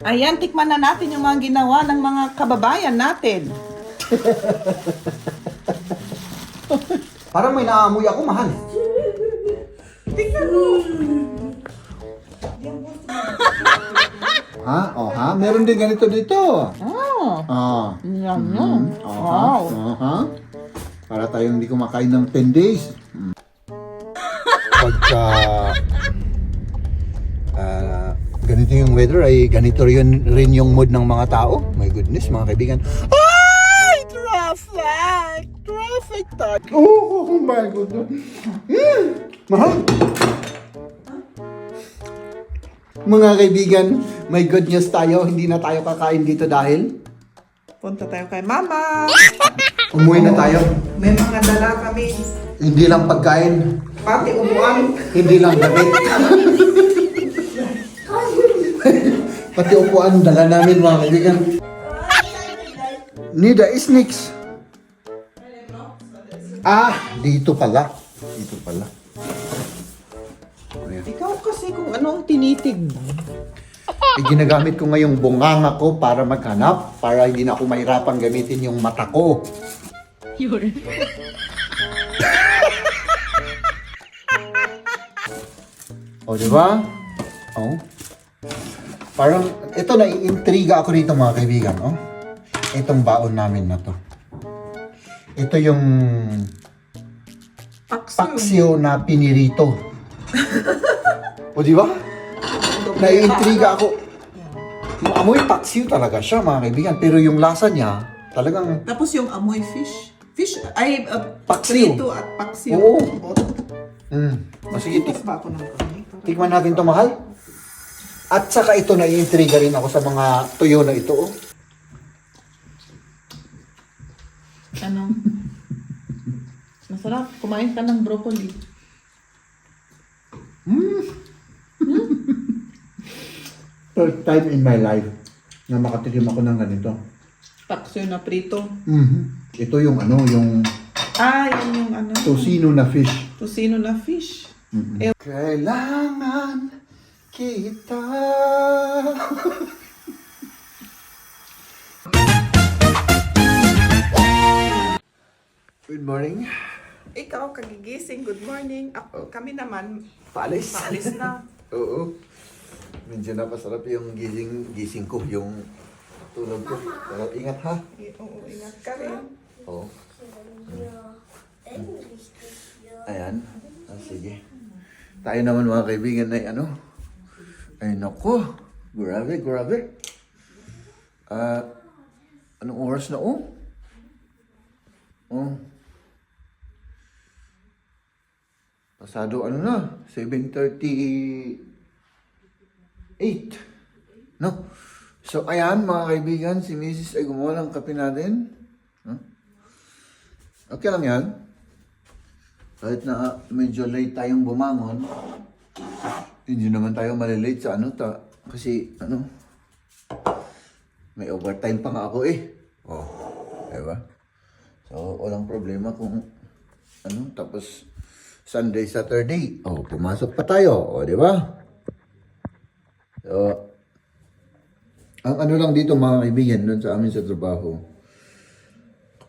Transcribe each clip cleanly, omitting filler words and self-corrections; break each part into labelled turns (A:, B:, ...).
A: Ayan, tikman na natin yung mga ginawa ng mga kababayan natin.
B: Parang may naamoy ako, mahal.
A: Tingnan mo.
B: Ha? Oh, ha? Meron din ganito dito. Ah.
A: Yan yun. Wow.
B: Para tayong hindi kumakain ng 10 days. Pagka ganito yung weather ay ganito rin yung mood ng mga tao. My goodness, mga kaibigan. Ay! Traffic! Traffic tayo. Oh my goodness. Mahal. Mga kaibigan, may good news tayo. Hindi na tayo kakain dito dahil
A: Punta tayo kay Mama.
B: umuwi na tayo.
A: May mga dala kami.
B: Hindi lang pagkain,
A: Pati upuan.
B: hindi lang damit. Pati upuan, dala namin mga kaibigan. Nida snacks. Dito pala. Dito pala. Ayan.
A: Ikaw kasi kung ano ang tinitig mo.
B: Ginagamit ko ngayong bunganga ko para maghanap, para hindi na ako mahirapan gamitin yung mata ko. O, di ba? Oh. Parang, ito naiintriga ako dito mga kaibigan, oh. Itong baon namin na to. Ito yung paksiw na pinirito. O, di ba? Naiintriga ako. Yung amoy paksiw talaga siya mga kaibigan, pero yung lasa niya, talagang
A: Tapos yung amoy fish. Fish, ay,
B: Paksiw.
A: prito at paksiw.
B: oo. Sige,
A: Mas ba ako ng kami?
B: tikman natin to mahal. At saka ito naiintriga rin ako sa mga tuyo na ito. Oh.
A: Ano? Masarap. Kumain ka ng broccoli.
B: First time in my life na makatikim ako ng ganito.
A: Paksiw na prito.
B: Ito yung ano, yung
A: Yan yung ano.
B: tocino na fish.
A: Tocino na fish.
B: Kailangan kita. Good morning.
A: Ikaw kagigising. Good morning. Kami naman,
B: Paalis.
A: paalis na.
B: Oo. Medyo napasarap yung gising ko, yung tulog ko. Pero ingat ha.
A: Oo, ingat ka rin.
B: Oo. Ayan. Sige. Tayo naman mga kaibigan ay ano. Ay nako. Grabe, grabe. Anong oras na oh? Oh. Pasado ano na? 7:38. No? So ayan mga kaibigan, si Mrs. ay gumawa ng kape natin. Huh? Okay lang yan. Kahit na medyo late tayong bumangon, hindi naman tayo malilate sa ano kasi ano, may overtime pa nga ako eh. Oh, diba? So, walang problema kung ano, tapos Sunday, Saturday, pumasok pa tayo, diba? So, ang ano lang dito mga kaibigan, doon sa amin sa trabaho,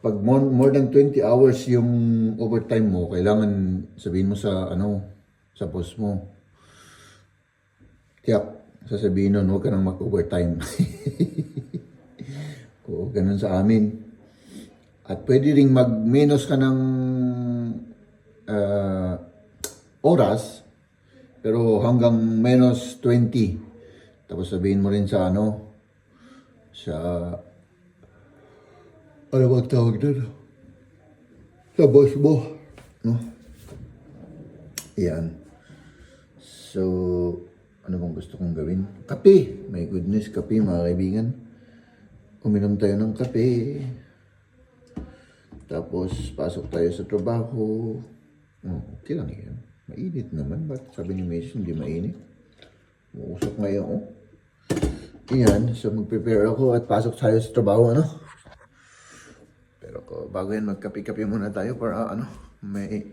B: pag more than 20 hours yung overtime mo, kailangan sabihin mo sa ano, sa boss mo. Tiyak, sasabihin nun, huwag ka nang mag-overtime. Oo, ganun sa amin. At pwede ring mag-minus ka ng oras, pero hanggang minus 20. Tapos sabihin mo rin sa ano, sa ano ba tawag doon? Sa boss mo. No? Yan. So, ano bang gusto kong gawin? Kape. My goodness, kape mga kaibigan. Uminom tayo ng kape. Tapos, pasok tayo sa trabaho. Okay lang yan. Mainit naman. Ba't sabi ni Mason, hindi mainit? Uusok ngayon, oh. Yan. So, mag-prepare ako at pasok tayo sa trabaho, ano? Pero bago yan, magkape-kape muna tayo para ano, may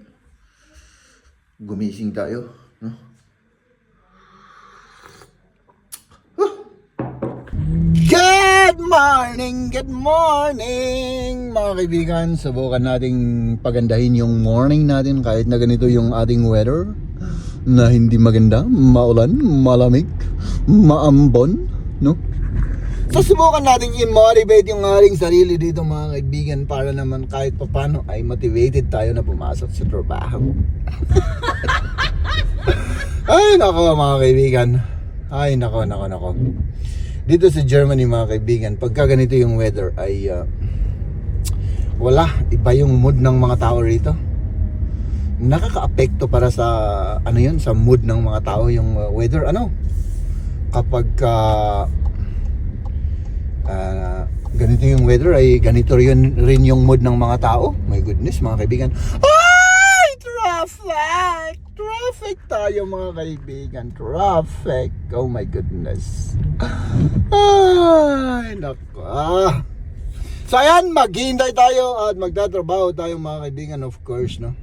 B: gumising tayo, no? Good morning mga kaibigan. Subukan nating pagandahin yung morning natin kahit na ganito yung ating weather na hindi maganda, maulan, malamig, maambon, no? So subukan nating i-motivate yung ating sarili dito mga kaibigan para naman kahit papano ay motivated tayo na pumasok sa trabaho. Ay nako mga kaibigan. Ay nako. Dito sa Germany mga kaibigan, pagka ganito yung weather ay wala, iba yung mood ng mga tao rito. Nakaka-apekto para sa ano yun, sa mood ng mga tao yung weather kapag ganito yung weather ay ganito rin yung mood ng mga tao. My goodness mga kaibigan. Ay! Traffic tayo mga kaibigan. Traffic. Oh my goodness. Ay, nako. So ayan, maghihintay tayo at magtatrabaho tayo mga kaibigan, of course, no?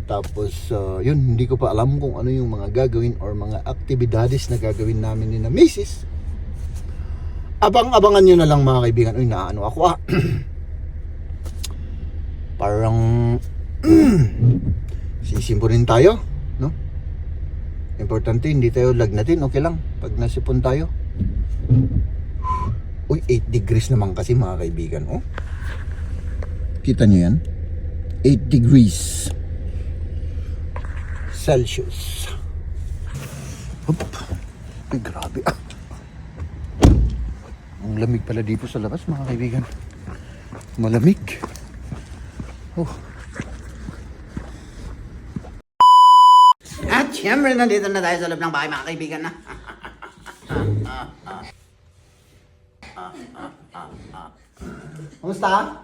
B: Tapos, yun, hindi ko pa alam kung ano yung mga gagawin or mga aktibidades na gagawin namin ni na Mrs. Abang-abangan nyo na lang mga kaibigan. Uy, naano ako Parang sisimpunin tayo, no? Importante, hindi tayo lagnatin. Okay lang, pag nasipon tayo. Uy, 8 degrees naman kasi mga kaibigan, oh. Kita nyo yan? 8 degrees Celsius. Hop. Ay, grabe Ang lamig pala dito sa labas mga kaibigan. Malamig. Oh.
C: At syempre, nandito na tayo sa loob ng bahay mga kaibigan na.
B: Kamusta?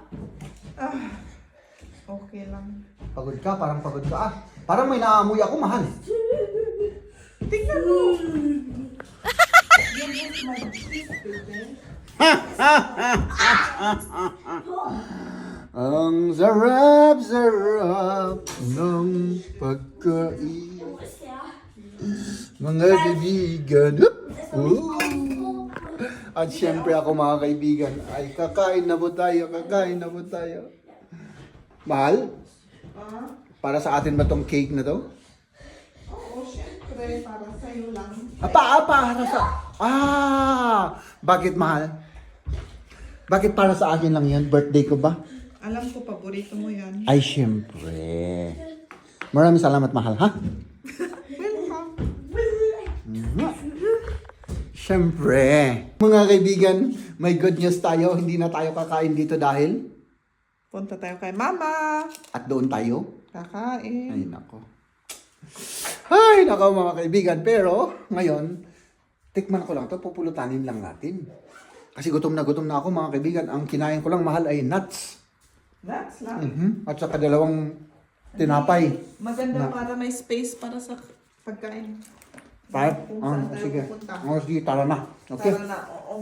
A: Okay lang.
B: Pagod ka? Parang pagod ka Parang may naamoy ako, mahal.
A: Tingnan mo!
B: Ang sarap ng pagkain. Mga kaibigan. At syempre ako mga kaibigan ay kakain na po tayo. Mahal? Para sa atin ba tong cake na to?
A: Oo, syempre, para sa'yo lang.
B: Para sa... Bakit mahal? Bakit para sa akin lang yan? Birthday ko ba?
A: Alam ko, paborito mo yan.
B: Ay, syempre. Maraming salamat, mahal, ha? Syempre. Mga kaibigan, may good news tayo. Hindi na tayo kakain dito dahil...
A: Punta tayo kay Mama.
B: At doon tayo.
A: Kakain.
B: Ay, nako mga kaibigan. Pero, ngayon, tikman ko lang to, pupulutanin lang natin. Kasi gutom na ako mga kaibigan. Ang kinain ko lang mahal ay nuts.
A: Nuts lang.
B: At saka dalawang tinapay.
A: Maganda para may space para sa pagkain. Kung saan tayo
B: Sige.
A: pupunta.
B: Sige, tara na. Okay.
A: Tara na, oo.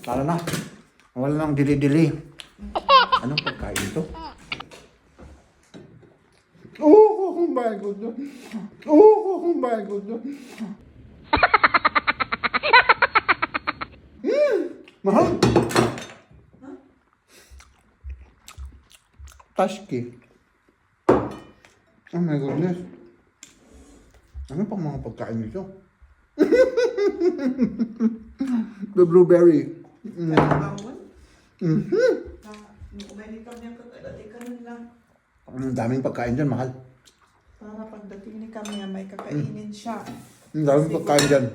B: Tara na. Wala nang dili-dili. Anong pagkain ito? Oh my goodness. Oh my goodness. Mahal. Tashki. Oh my goodness. Ano pang mga pagkain nito? The blueberry.
A: Bawal. Umainin kami ang kakadati ka lang.
B: Ang daming pagkain dyan, mahal.
A: Para pagdating ni kami, may kakainin siya.
B: Ang daming pagkain dyan.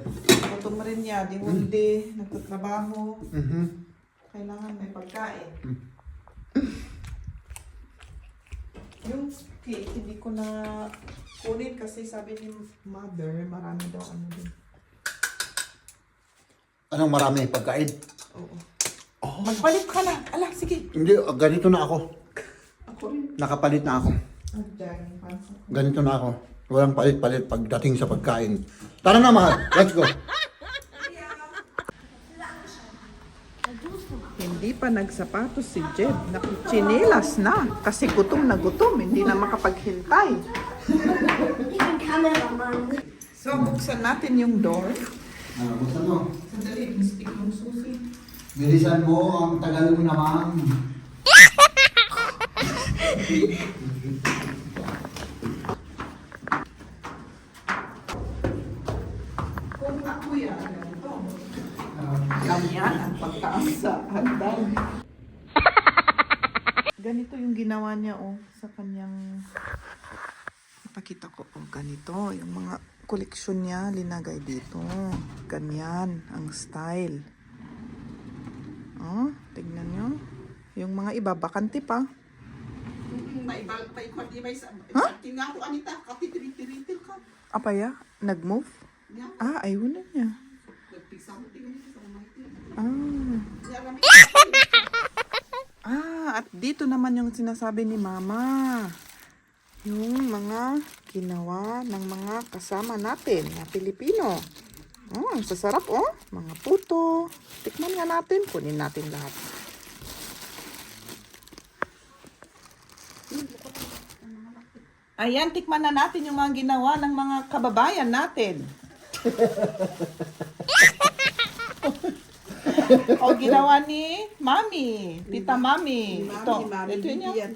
A: Gutom rin niya, di whole day, nagtatrabaho. Kailangan may pagkain. Yung cake, hindi ko na kunin kasi sabi ni mother, marami daw ano din.
B: Anong marami pagkain?
A: Oo. Magpalit ka na. Ala, sige.
B: Hindi, ganito na ako.
A: Ako rin.
B: Nakapalit na ako.
A: Diyan, pansa.
B: Ganito na ako. Walang palit-palit pagdating sa pagkain. Tara na, mahal. Let's go.
A: Hindi pa nagsapatos si Jed. Nakichinelas na. Kasi gutom na gutom. Hindi na makapaghintay. So, buksan natin yung door.
B: Buksan mo.
A: Sandali, stick ng susi.
B: Bilisan mo, ang tagal mo naman.
A: Kung nga kuya, ganito. Ganyan ang pagtaas sa hagdan. Ganito yung ginawa niya sa kanyang... Ipakita ko ganito. Yung mga koleksyon niya linagay dito. Ganyan ang style. Tignan nyo. Yung mga iba, bakante pa. Ha?
D: Tingnan ko anita, kapitiritir ka.
A: Apaya? Nag-move?
D: Yeah.
A: Ayun na niya.
D: Nagpisa mo tingnan sa mga ito.
A: At dito naman yung sinasabi ni Mama. Yung mga ginawa ng mga kasama natin na Pilipino. Ang sasarap mga puto. Tikman nga natin, kunin natin lahat. Ayan, tikman na natin yung mga ginawa ng mga kababayan natin. Ginawa ni Mami, Tita Mami. Ito, ito yun.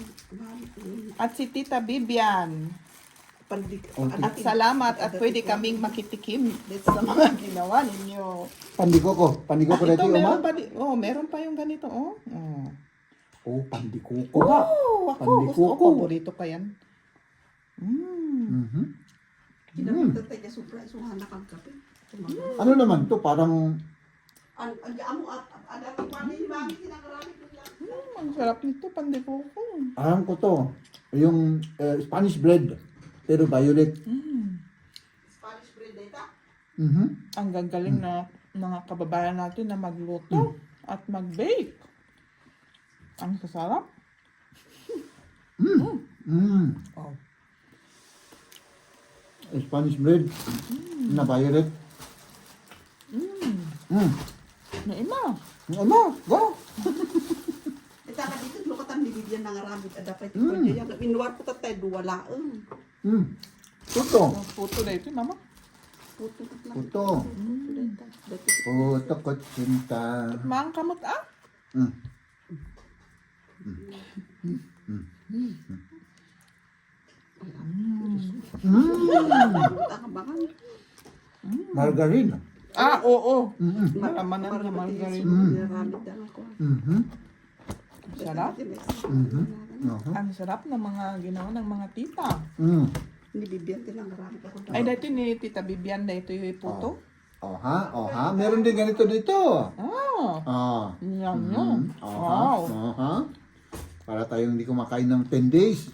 A: At si Tita Bibian. At salamat at pwede kaming makitikim dito sa mga ginawa ninyo.
B: Pandikoko
A: Ito,
B: dito,
A: meron
B: Oma?
A: pa, meron pa yung ganito,
B: Oh, pandikoko.
A: Ako, gusto ko, paborito ka yan.
D: Kinamita tayo niya supra, suhana kang kape.
B: Ano naman to? Parang
D: Ang amo at ang paano yung mami kinakaramit mo yan.
A: Ang sarap nito, pandikoko.
B: alam ko to. Yung Spanish bread. Pero violet.
D: Spanish bread data.
A: Ang gagaling na mga kababayan natin na magluto at mag-bake. Ang sasarap. Oh.
B: Spanish bread. Na violet.
A: Naima.
B: Ano? Go!
D: Ita ka dito, lukatan ni Vivian ng aramid. Ada pa ito ko dyan. Inuwar ko tatay, duwala.
B: Puto.
A: Ang puto na ito, Mama.
D: Puto ko lang.
B: Puto. Puto ko cinta.
A: Maang kamot
D: Takabangan.
B: Margarine.
A: Oo. Malaman na ng margarine.
D: Aramid lang ako.
A: Sarap. Ang sarap ng mga ginawa ng mga tita.
D: Ni Vivian tilang aramid ako.
A: Ay, dito ni Tita Bibian na ito yung puto.
B: Oha. Meron din ganito dito.
A: Yan.
B: Wow. Para tayong hindi kumakain ng 10 days.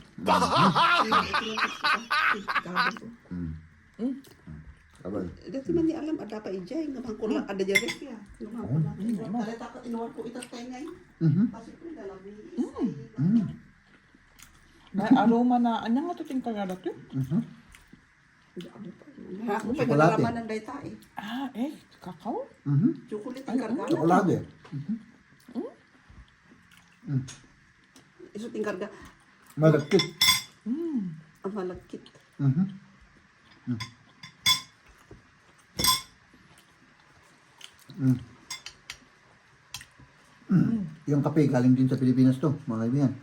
B: Kabal.
D: Dati man ni alam, ada pa ijay. Ngamang ko lang, ada dyan rin kaya. Ngamang ko lang. Talita ko, inuwar ko itatay ngayon. Kasi ko dalami.
A: May aroma na, ano nga ito ting kagalat yun?
D: Ako pa
B: Chocolate.
D: nagaraman ng dayta eh.
A: Kakao?
D: Chocolate ang karga.
B: Chocolate.
D: Iso ting karga.
B: Malagkit.
D: Ang malagkit.
B: Yung kape galing din sa Pilipinas to, mga kaibigan.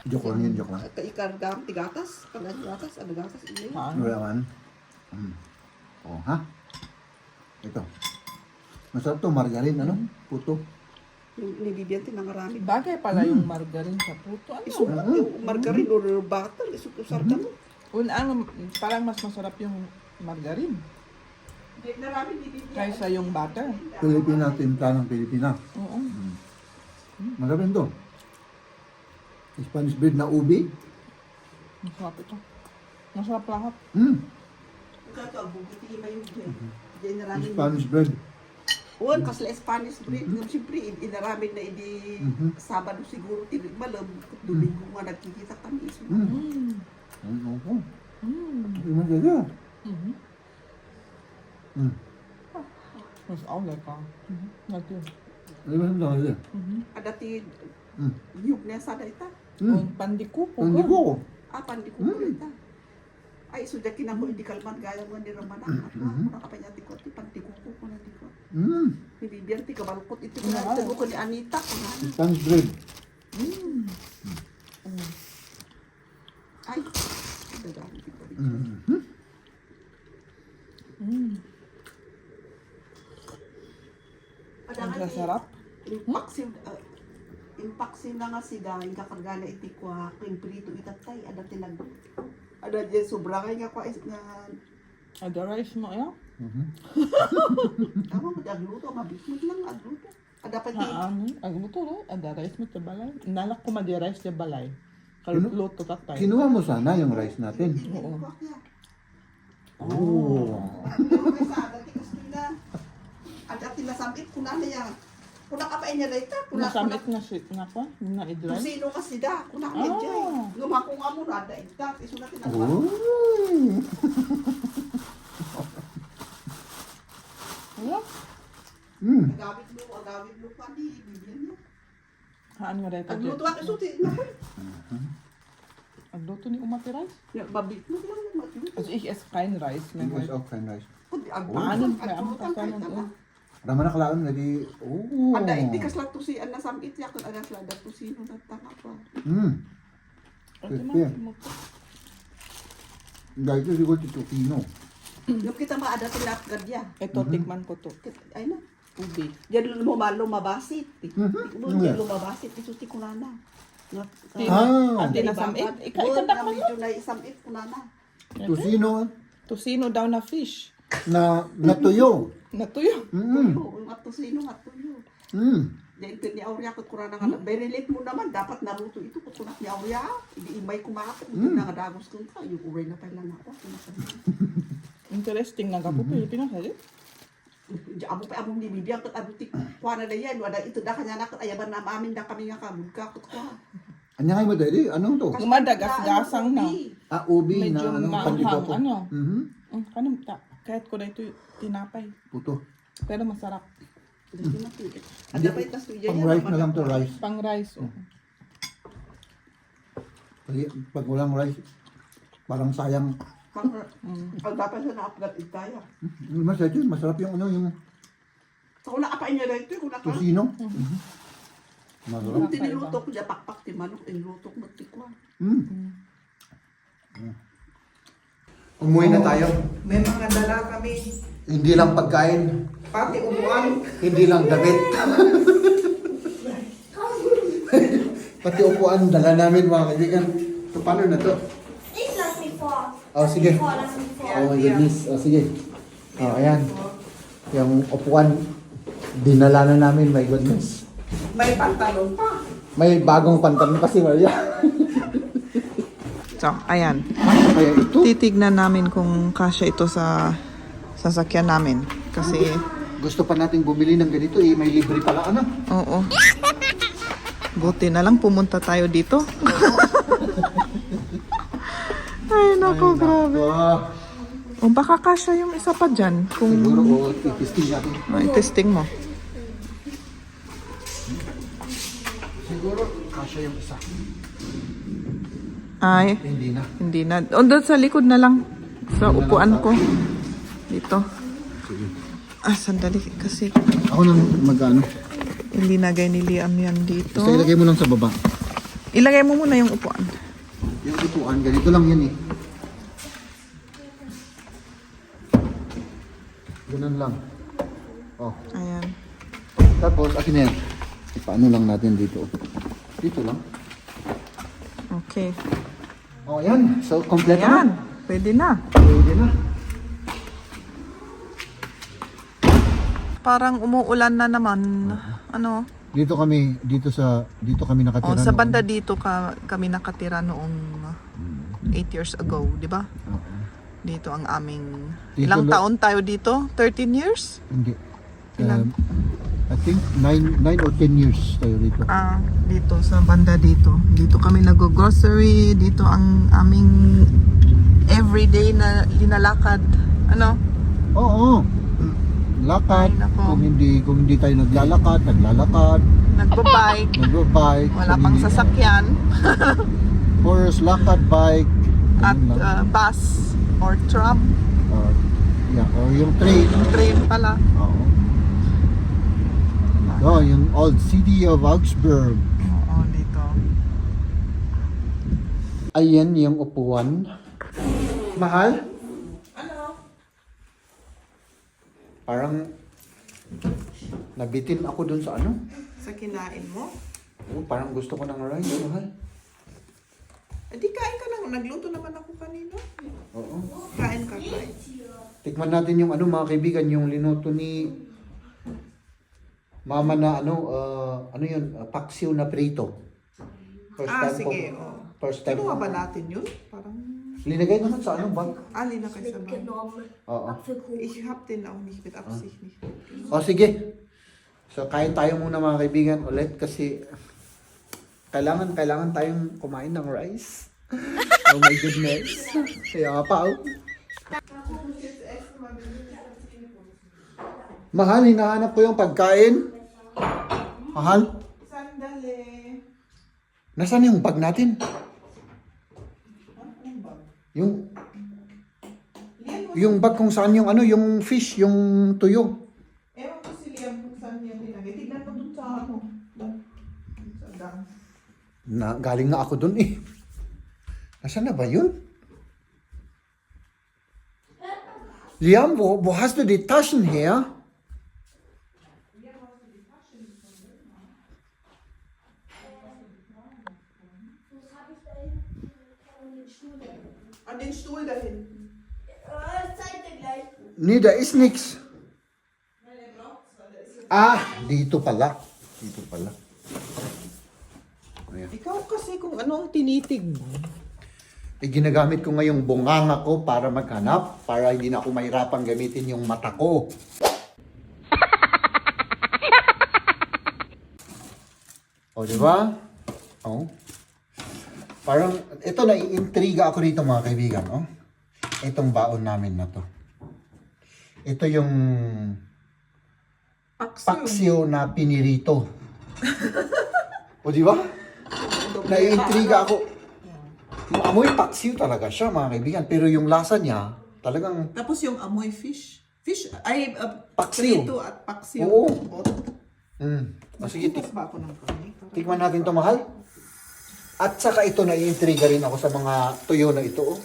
B: Joke lang yun, joke lang.
D: Ikarga ang tigatas. Pagagatas, adagatas. Iyo.
B: Wala man. Ha? Ito. Masarap to, margarine, ano? Puto.
D: Yung Vivian tinangarami.
A: Bagay pala yung margarine sa puto.
D: Iso yung margarine or butter. Iso kusar ka mo.
A: Parang mas masarap yung margarine
D: Narami ni Vivian.
A: kaysa yung butter.
B: Pilipina, timpla ng Pilipina.
A: Oo.
B: Masarap to. Spanish bread na ubi.
A: Masarap ito. Masarap lahat.
D: Kato, ang bugiti may Diyan narami.
B: Spanish bread.
D: Uwan, kasla Spanish bread. Siyempre, inaramid na hindi Sabado siguro. Malam, Domingo nga nagkikita kami.
B: Ano po? Hindi man kaya.
A: Mas awlay ka. Lagi.
B: Hindi man kaya.
D: Adati, yug na sa dayta.
A: Pandikuko.
B: Hindi ko.
D: Pandi ko dayta. Ay, so dyan kinamo, hindi kalman gaya mo ni Ramanan. At ako nakapanyati ko, pandi ko na di ko. Bibiyan, ti kabalkot. Ito ko na, ito ko ni Anita.
B: Spanish bread.
D: Ay, dadami ko rin.
A: Ang sarap.
D: Impaksin na nga sila, yung kakargana itikwa, kung prito itatay, ada tinag... Ada dyan, sobra kayo nga kwa, nga...
A: Ada rice mo, ya?
D: Tama mo, agluto, mabismot lang, agluto. Ada pa di...
A: Ang luto, ada rice mo sa balay. Nalak ko madi rice sa balay. Kaluluto tatay.
B: Kinuha mo sana yung rice natin.
A: Oo.
B: Oh.
D: Ada tinasambit ko na niya. Kuna ka pa inya later, kuna
A: Nasamit na si nga pa, na i-dry.
D: sino kasi da, kuna ka dyan. Gumako nga mo na, ada itak, iso na tinasambit.
B: Oh.
A: Ano?
D: Agawid mo pa di, bibigyan niya.
A: Haan nga rin
D: Agluto ako, so ti, naku.
A: Ang luto ni Umati rice?
D: Babit mo lang, magluto.
A: Also ich esse kein Reis.
B: Ich esse auch kein Reis.
D: Kundi,
A: Paano? Kaya ang
D: agluto,
A: kasanon
D: kahit
A: ko.
D: na.
B: Raman na kalaan, nadi... Oh.
D: Ada iti kasla tusian na samit ya kun ada slada tusino na tanga pa.
A: Ito
B: Crispy.
A: man, mo to.
B: Dahil ito siguro titupino.
D: Yung kita maada tilap gadya.
A: Ito, tikman ko to.
D: Ay na.
A: Ubi.
D: Diyan lumabasit. Diyan lumabasit isuti kunana.
B: Ah.
A: Ate na samit. Ikaw
D: Good
A: ikadak
D: na
A: man
D: medyo na isamit kunana.
B: Tusino
A: Tusino daw na fish.
B: na natuyo.
A: Natuyo.
D: Yung at tusino at tuyo.
B: Mm.
D: Diyan ito ni Aurea kut kunana nga. Very late mo naman dapat naluto ito kut kunat ni Aurea. Hindi imay kumakot. Ito na nga dagos kun ka. Yung uray na pala na ako.
A: Interesting na gapo Pilipinas.
D: Amo pa among ni bibiyang kat abutik kuana na yan wala ito da kanya nakot ayaban na amin da kami nga kabugka kot ko.
B: Anya kayo mo dali? Anong to?
A: Gumadagas-gasang na.
B: Ah, ubi
A: Medyo
B: na ano,
A: maanghang,
B: pandiboko.
A: ano.
B: Mhm.
A: Kanam ta. Kahit ko na ito tinapay.
B: Puto.
A: Pero masarap.
D: Ada pa itas tuya
B: Pang rice na lang to, rice.
A: Pang rice. Oh.
B: Kasi pag walang rice, parang sayang.
D: Ang dapat sa na-upgrade itaya.
B: Masarap yun, masarap yung ano, yung
D: So wala ka pa inya dito kung naka.
B: tusino. Masarap.
D: Kung tiniluto ko dyan pakpak ti manok, tiniluto ko magtikwa.
B: Umuwi na tayo.
D: May mga dala kami.
B: Hindi lang pagkain,
D: Pati umuan.
B: hindi lang damit. Pati upuan, dala namin mga kaibigan. So, paano na to?
E: Ich lass mich vor.
B: Oh, sige.
E: Lass mich vor.
B: Oh my goodness. Oh, sige. Oh, ayan. Yung upuan, dinala na namin, my goodness.
D: May pantalon pa.
B: May bagong pantalon pa si Maria.
A: So, ayan.
B: Kaya ito,
A: Titignan namin kung kasya ito sa sasakyan namin. Kasi,
B: gusto pa nating bumili ng ganito eh, may libre pala ano.
A: oo. Buti na lang pumunta tayo dito. Ay, naku, grabe. O baka kasya yung isa pa dyan. Kung
B: Siguro o itisting natin.
A: testing mo.
B: Siguro kasya yung isa.
A: Ay,
B: Hindi na.
A: hindi na. O doon sa likod na lang. Sa upuan ko. Dito.
B: Sige.
A: Ah, sandali. Kasi
B: Ako nang mag-ano.
A: hindi nagay ni Liam yan dito.
B: Basta ilagay mo lang sa baba.
A: Ilagay mo muna yung upuan.
B: Yung upuan, ganito lang yan eh. Ganun lang. Oh.
A: Ayan.
B: Tapos, akin na yan. Ipaano lang natin dito. Dito lang.
A: Okay.
B: Oh, yan. So, kompleto
A: Ayan.
B: na.
A: Pwede na.
B: Pwede na.
A: Parang umuulan na naman. Ano?
B: Dito kami nakatira.
A: Sa
B: noon.
A: banda dito kami nakatira noong 8 years ago, di ba?
B: Oo.
A: Dito ang aming...
B: Dito
A: Ilang
B: lo-
A: taon tayo dito? 13 years?
B: Hindi.
A: Ilan?
B: I think 9 or 10 years tayo dito.
A: Ah, dito sa banda dito. Dito kami nag-grocery. Dito ang aming everyday na linalakad. Ano?
B: Oo. Lakad.
A: Ay, nako.
B: Kung hindi tayo naglalakad.
A: Nagbabike.
B: Nagbo-bike.
A: Wala pang sasakyan.
B: Horse, lakad, bike.
A: At
B: ganun lang.
A: bus or tram.
B: Yeah, or yung train.
A: Train pala.
B: Oo. Oh, yung old city of Augsburg.
A: Oo, dito.
B: Ayan yung upuan. Mahal?
A: Ano?
B: Parang nabitin ako dun sa ano.
A: Sa kinain mo?
B: Oh, parang gusto ko ng rice, mahal.
A: Eh, di kain ka lang. Nagluto naman ako kanina.
B: Oo.
A: Kain ka, kain.
B: Tikman natin yung ano mga kaibigan, yung linuto ni Mama na ano yun, paksiw na prito.
A: Sige.
B: First time
A: Kinuha
B: ko.
A: ba natin yun? Parang
B: Linagay naman sa ano ba?
A: ali na kayo sa mga.
E: Mitgenommen.
B: Oo.
E: Apfelkuchen.
A: Ich hab den auch nicht mit Absicht nicht.
B: O sige. So kain tayo muna mga kaibigan ulit kasi kailangan tayong kumain ng rice. Oh my goodness. Kaya pa. Mahal, hinahanap ko yung pagkain. Mahal,
A: Sandali.
B: nasaan yung bag natin? Yung bag kung saan yung ano, yung fish, yung tuyo.
A: Ewan ko si Liam kung saan niya nilagay. Tignan mo dun sa ano. Dun. Sa dam.
B: Galing na ako dun eh. Nasaan na ba yun? Liam, wo hast du die Taschen her?
A: An den Stuhl da hinten.
E: Zeig dir gleich.
B: Nee, da ist nix. Ah, dito pala. Dito pala. Ayan.
A: Ikaw kasi kung ano ang tinitig mo.
B: Eh, ginagamit ko ngayong bunganga ko para maghanap, para hindi na ako mahirapang gamitin yung mata ko. O, di ba? O. Parang, ito naiintriga ako dito mga kaibigan, oh. Itong baon namin na to. Ito yung paksiw na pinirito. O, di ba? Naiintriga ako. Amoy paksiw talaga siya mga kaibigan, pero yung lasa niya, talagang
A: Tapos yung amoy fish. Fish, ay,
B: Paksiw.
A: prito at paksiw.
B: Oo. O, sige,
A: Nagbukas ba ako ng kamay?
B: tikman natin to mahal. At saka ito, naiintriga rin ako sa mga tuyo na ito. Oh.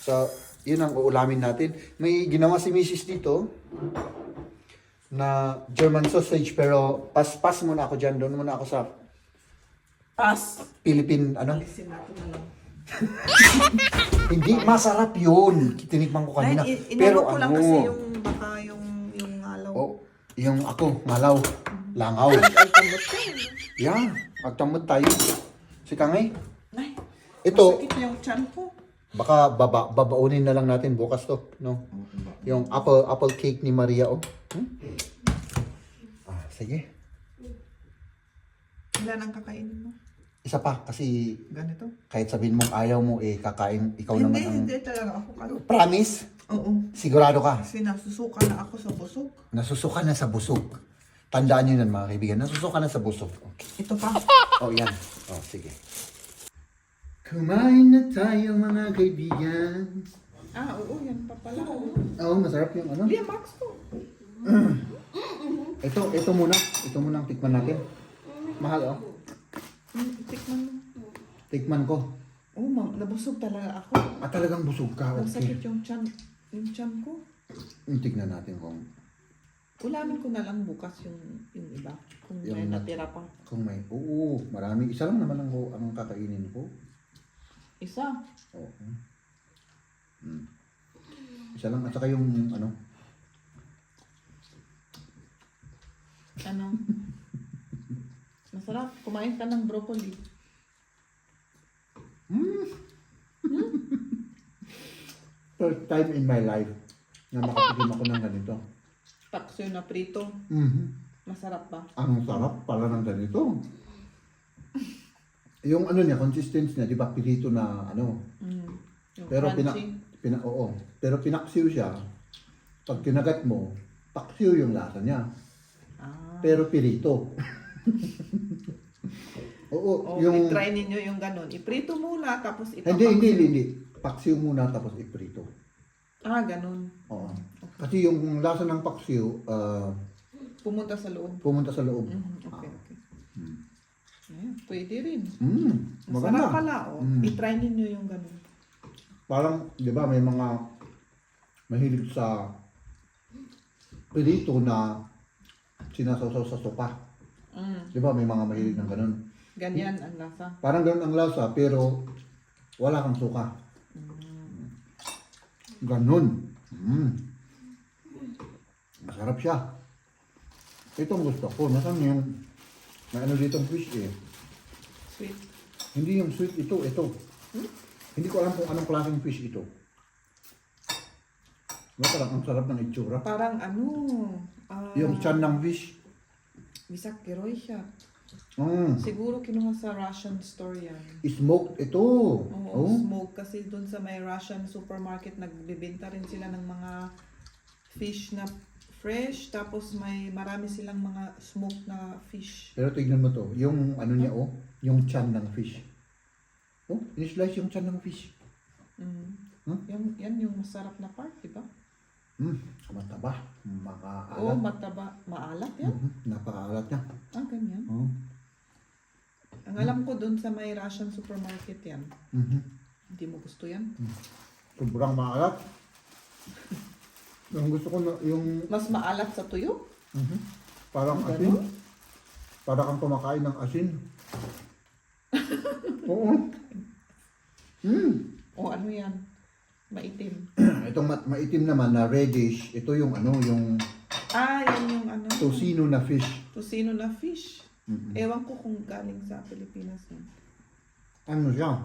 B: So, yun ang uulamin natin. May ginawa si Mrs. dito na German sausage, pero pas muna ako dyan. Doon muna ako sa
A: Pass.
B: Philippine, ano?
A: Alisin natin na lang.
B: Hindi, masarap yun. Tinikman ko kanina.
A: Inano ko lang kasi yung baka yung ngalaw.
B: Oh, yung ako, malaw, langaw.
A: Ay, tambot ka.
B: Yan, magtamot tayo. Si Kangay.
A: Ay,
B: Ito,
A: masakit yung chan ko.
B: baka babaunin na lang natin bukas to, no? Yung apple cake ni Maria, oh. Sige.
A: Ilan ang kakainin mo?
B: Isa pa, kasi
A: Ganito?
B: kahit sabihin mong ayaw mo, eh, kakain, ikaw naman ang...
A: Hindi talaga ako kano.
B: Promise?
A: Oo.
B: Sigurado ka?
A: Kasi nasusuka na ako sa busog.
B: Nasusuka na sa busog. Tandaan nyo yan, mga kaibigan. Nasusuka na sa busog. Okay.
A: Ito pa.
B: Oh, yan. Oh, sige. Kumain na tayo, mga kaibigan.
A: Oo, yan pa pala.
B: Oh, masarap yung ano.
A: Liam, Max ko.
B: Ito muna. Ito muna ang tikman natin. Mahal, oh.
A: Tikman mo.
B: Tikman ko.
A: Oo, nabusog talaga ako.
B: Talagang busog ka.
A: Nasakit
B: Okay.
A: yung chan ko.
B: Tignan natin kung
A: Ulamin ko na lang bukas yung iba. Kung may
B: Yung-
A: natira pa.
B: may... Oo, marami. Isa lang naman ang kakainin ko.
A: Isa.
B: Oo. Isa lang. At saka yung ano.
A: Ano? Masarap. Kumain ka ng broccoli.
B: First time in my life na makatikim ako ng ganito.
A: Paksiw na prito. Masarap ba?
B: Ang sarap pala ng ganito. Yung ano niya, consistency niya, di ba, pilito na ano.
A: Yung
B: Pero
A: crunchy.
B: oo. Pero pinaksiw siya. Pag kinagat mo, paksiw yung lasa niya. Pero pirito. Oo, yung...
A: I-try ninyo yung ganun. Iprito muna, tapos
B: Hindi. Paksiw muna tapos iprito.
A: Ganun.
B: Oo. Kasi yung lasa ng paksiw,
A: Pumunta sa loob.
B: pumunta sa loob.
A: Okay. Ayan, pwede rin.
B: Maganda.
A: Masarap pala, oh. I-try ninyo yung ganun.
B: Parang, di ba, may mga mahilig sa pirito na sinasawsaw sa sopa. Di ba, may mga mahilig ng ganun.
A: Ganyan ang lasa.
B: Parang ganun ang lasa, pero wala kang suka. Ganun. Masarap siya. Ito ang gusto ko. Nasaan yung may ano dito ang fish eh.
A: Sweet.
B: Hindi yung sweet ito. Hindi ko alam kung anong klaseng fish ito. Parang ang sarap ng itsura.
A: Parang ano,
B: Yung chan ng fish.
A: Bisak kiroy siya.
B: Mm.
A: Siguro kinuha sa Russian store yan.
B: Smoked ito.
A: Oo, smoke. Kasi dun sa may Russian supermarket, nagbibenta rin sila ng mga fish na fresh. Tapos may marami silang mga smoked na fish.
B: Pero tignan mo to. Yung ano niya yung chan ng fish. Oh, in-slice yung chan ng fish.
A: Yan yung masarap na part, di ba?
B: Mataba. Makaalat.
A: Oo, mataba. Maalat yan.
B: Napakaalat niya.
A: Ganyan.
B: Oh.
A: Ang alam ko dun sa may Russian supermarket yan. Hindi mo gusto yan?
B: Sobrang maalat. Yung gusto ko na yung
A: Mas maalat sa tuyo?
B: parang asin. Para kang kumakain ng asin. Oo.
A: O ano yan? Maitim.
B: Itong maitim naman na reddish, ito yung ano, yung
A: Yan yung ano.
B: tocino na fish.
A: Tocino na fish. Ewan ko kung galing sa Pilipinas yan.
B: Ano siya?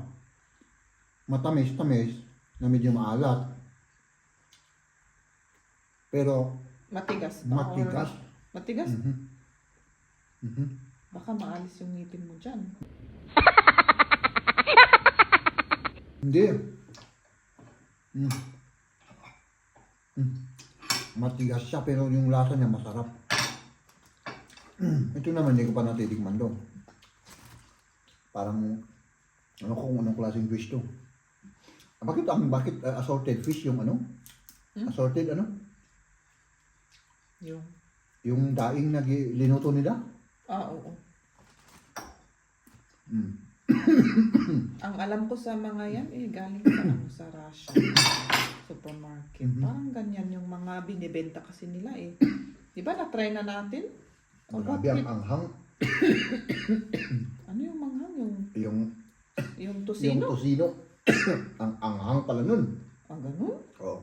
B: Matamis-tamis na medyo maalat. Pero
A: Matigas ba?
B: matigas.
A: Or- matigas? Baka maalis yung ngipin mo dyan.
B: Hindi. Matigas siya pero yung lasa niya masarap. Ito naman hindi ko pa natitikman doon. Parang ano kung anong klaseng fish to. Bakit assorted fish yung ano? Assorted ano?
A: Yung.
B: Yung daing na linuto nila?
A: Oo. Ang alam ko sa mga yan, galing sa, sa Russia supermarket. Parang ganyan yung mga binibenta kasi nila eh. Di ba na-try na natin?
B: Grabe ang anghang.
A: Ano yung manghang? Yung
B: Yung
A: tocino?
B: tocino. Ang anghang pala nun.
A: Ganun?
B: Oo.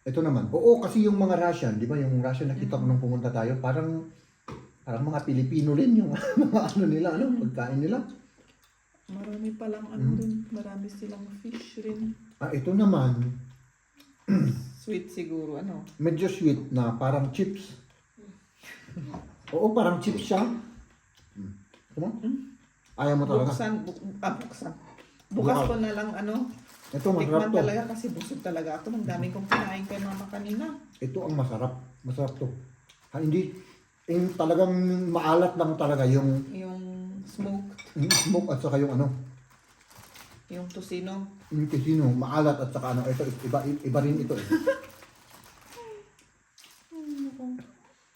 B: Ito naman. Oo, kasi yung mga Russian, di ba yung Russian nakita ko nung pumunta tayo, parang mga Pilipino rin yung mga ano nila, pagkain nila.
A: Marami palang ano rin. Marami silang fish rin.
B: Ito naman,
A: Sweet siguro, ano?
B: medyo sweet na parang chips. Oo, parang chips siya. Diba? Ayaw mo talaga.
A: Buksan. Bukas ko na lang ano.
B: Ito, masarap
A: Tikman
B: to.
A: talaga kasi busog talaga ako. Ang daming kong kinain kay mama kanina.
B: Ito ang masarap. Masarap to. Hindi, yung talagang maalat lang talaga yung
A: Yung smoke,
B: smoke at saka yung ano,
A: yung tocino.
B: yung tocino, maalat at saka ano, ito, iba rin ito eh.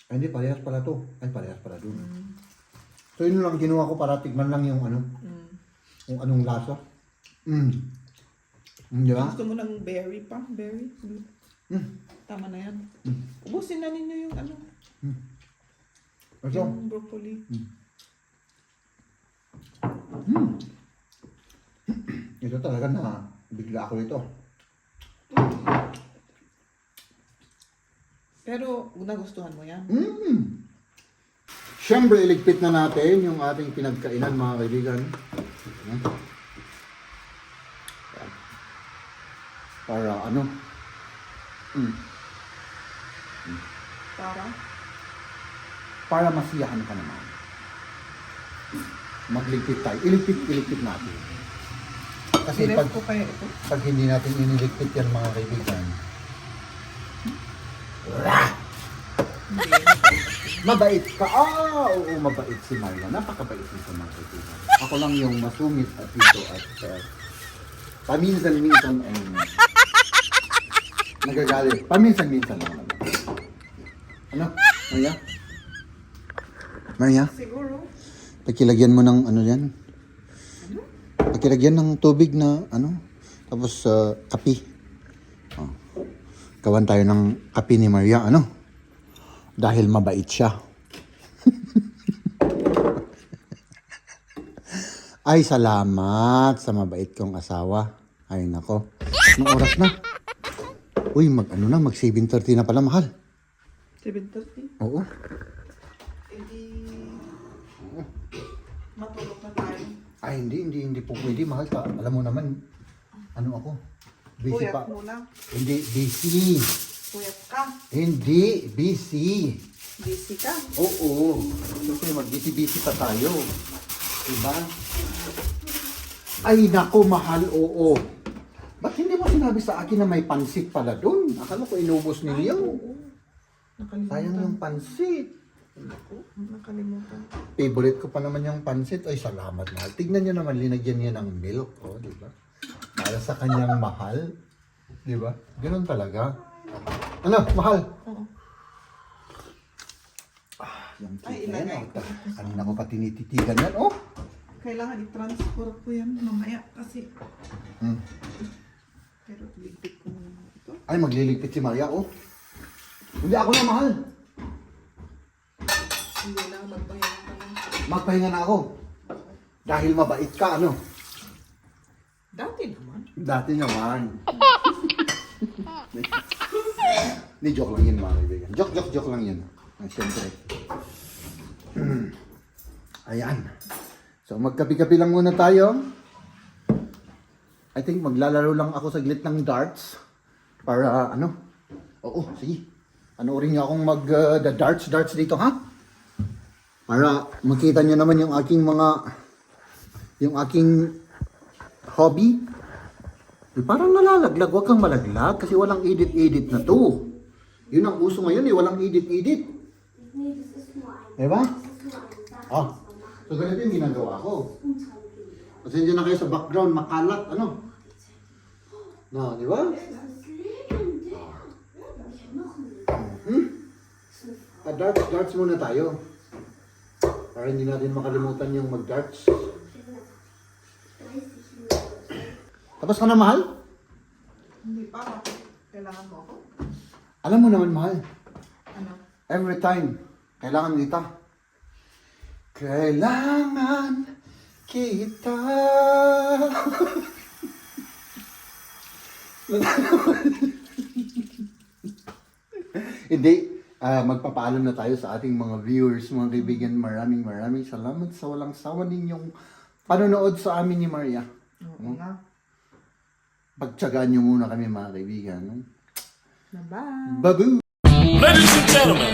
B: Ay, hindi, parehas pala to. Ay, parehas pala dun. So, yun lang ginawa ko para tignan lang yung ano, kung anong lasa. Di ba?
A: Gusto mo ng berry pa? Berry? Tama na yan. Ubusin na ninyo yung ano,
B: Ito,
A: yung broccoli.
B: ito talaga na bigla ako ito.
A: Pero nagustuhan mo yan.
B: Siyempre, iligpit na natin yung ating pinagkainan, mga kaibigan. Ayan. Para ano? Para masiyahan ka naman. Magligpit tayo. Iligpit natin. Kasi
A: Direct ko kaya ito.
B: pag hindi natin iniligpit yan, mga kaibigan, mabait ka. Oo, mabait si Marla. Napakabait niya sa mga kaibigan. Ako lang yung masungit at ito at paminsan-minsan ay nagagalit. Paminsan-minsan lang naman. Ano? Maya? Maria,
A: Siguro.
B: pakilagyan mo ng ano yan. Pakilagyan ng tubig na ano. Tapos kape. Oh. Gawan tayo ng kape ni Maria, ano? Dahil mabait siya. Ay, salamat sa mabait kong asawa. Ay, nako. Anong oras na? Uy, mag 7:30 na pala, mahal.
A: 7:30.
B: Oo.
A: Hindi. Matulog na tayo.
B: Ay, hindi po pwede, mahal ka. Alam mo naman, ano ako? Busy
A: Puyat
B: pa.
A: muna.
B: Hindi, busy.
A: Puyat ka.
B: Hindi, busy.
A: Busy ka.
B: Oo. Siyempre, mag-busy-busy pa tayo. Diba? Ay, nako, mahal, oo. Ba't hindi mo sinabi sa akin na may pansit pala doon? Akala ko inubos ninyo.
A: Nakalimutan.
B: Sayang yung pansit.
A: Nakalimutan.
B: Favorite ko pa naman yung pansit. Ay, salamat, mahal. Tignan nyo naman, linagyan niya ng milk. Oh, di ba? Para sa kanyang mahal. Di ba? Ganun talaga. Ano, mahal?
A: Oo.
B: Yung
A: Ay,
B: cake na
A: ilagay
B: yan.
A: ko.
B: Oh. Kanina ko pa tinititigan yan. Oh.
A: Kailangan i-transfer ko yan mamaya kasi.
B: Hmm.
A: Pero ligpit ko muna ito.
B: Ay, magliligpit si Maria. Oh. Hindi ako na, mahal.
A: Hindi lang magpahinga ka lang.
B: Magpahinga na ako. Dahil mabait ka, ano?
A: Dati naman.
B: Dati naman. Hindi, joke lang yun, mga kaibigan. Joke lang yun. Ay, siyempre. Ayan. So, magkapi-kapi lang muna tayo. I think maglalaro lang ako saglit ng darts. Para, ano? Oo, sige. Panoorin niyo akong mag-darts dito, ha? Para makita niyo naman yung aking hobby. Parang nalalaglag, wag kang malaglag kasi walang edit na to. Yun ang uso ngayon walang edit. Diba? Ah, so ganito yung ginagawa ko. Pasensya na kayo sa background, makalat, ano? No, di ba? Darts muna tayo. Para hindi natin makalimutan yung mag-darts. Tapos ka na, mahal?
A: Hindi pa. Kailangan mo ako.
B: Alam mo naman, mahal.
A: Ano?
B: Every time, kailangan kita. Kailangan kita. Hindi, magpapaalam na tayo sa ating mga viewers, mga kaibigan. Maraming salamat sa walang sawa ninyong panonood sa amin ni Maria.
A: Oo nga.
B: Pagtsagaan nyo muna kami, mga kaibigan.
A: Bye-bye.
B: Babu!
F: Ladies and gentlemen,